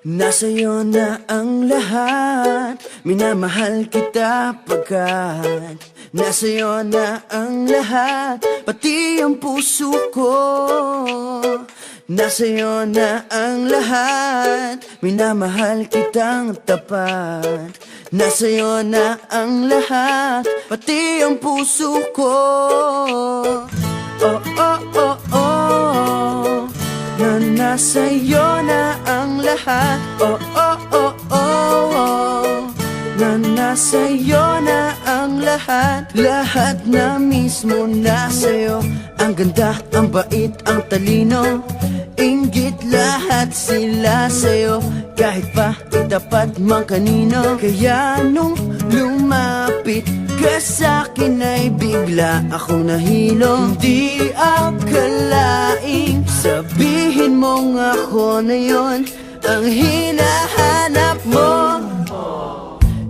Nasa'yo na ang lahat, minamahal kita pagkat nasa'yo na ang lahat, pati ang puso ko. Nasa'yo na ang lahat, minamahal kitang tapat. Nasa'yo na ang lahat, pati ang puso ko. Oh, oh, oh, oh, na nasa'yo na ang lahat. Oh, oh, oh, oh, oh, na nasa'yo na ang lahat. Lahat na mismo nasa'yo. Ang ganda, ang bait, ang talino, inggit lahat sila sa'yo. Kahit pa itapat man kanino. Kaya nung lumapit ka sa'kin ay bigla akong nahilo. Hindi akalaing sabihin mong ako na yon ang hinahanap mo.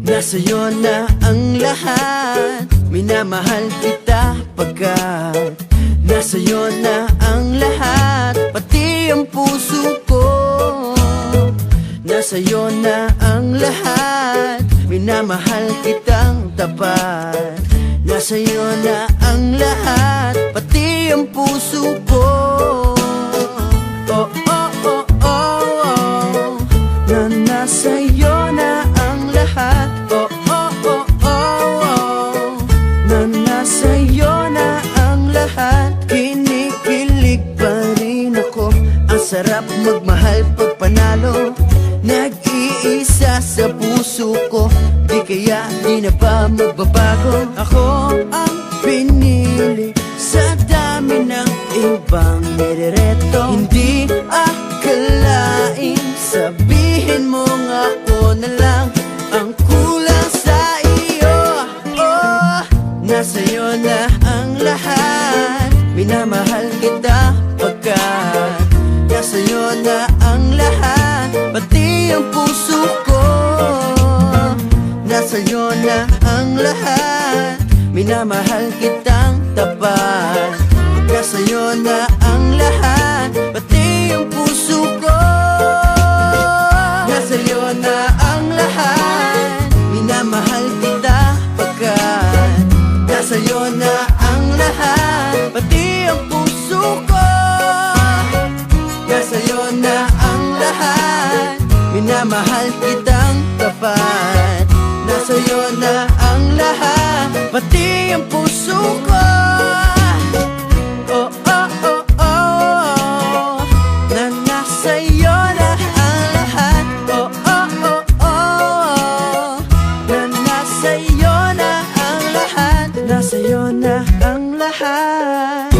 Nasa'yo na ang lahat, minamahal kita pagkat nasa'yo na ang lahat, pati ang puso ko. Nasa'yo na ang lahat, minamahal kitang tapat. Nasa'yo na ang lahat, pati ang puso ko. Oh, oh, oh, oh, oh, na nasa'yo na ang lahat. Oh, oh, oh, oh, oh, na nasa'yo na ang lahat. Kinikilig pa rin ako, ang sarap magmahal pag panalo. Nag-iisa sa puso ko, di kaya di na ba magbabago? Ako ang pinili sa dami ng ibang nirereto. Hindi akalaing sabihin mong ako na lang ang kulang sa iyo. Oh, nasa'yo na ang lahat, minamahal kita pagkat nasa'yo na ang lahat, pati ang puso ko. Nasa'yo na ang lahat, minamahal kitang tapat. Nasa'yo na ang lahat, pati ang puso ko. Nasa'yo na ang lahat, minamahal kita pagkat nasa'yo na ang lahat, pati ang puso ko. Nasa'yo na ang lahat, minamahal kitang tapat. Nasa'yo na ang lahat, pati ang puso ko. Oh, oh, oh, oh, na nasa'yo na ang lahat. Oh, oh, oh, oh, na nasa'yo na ang lahat. Nasa'yo na ang lahat.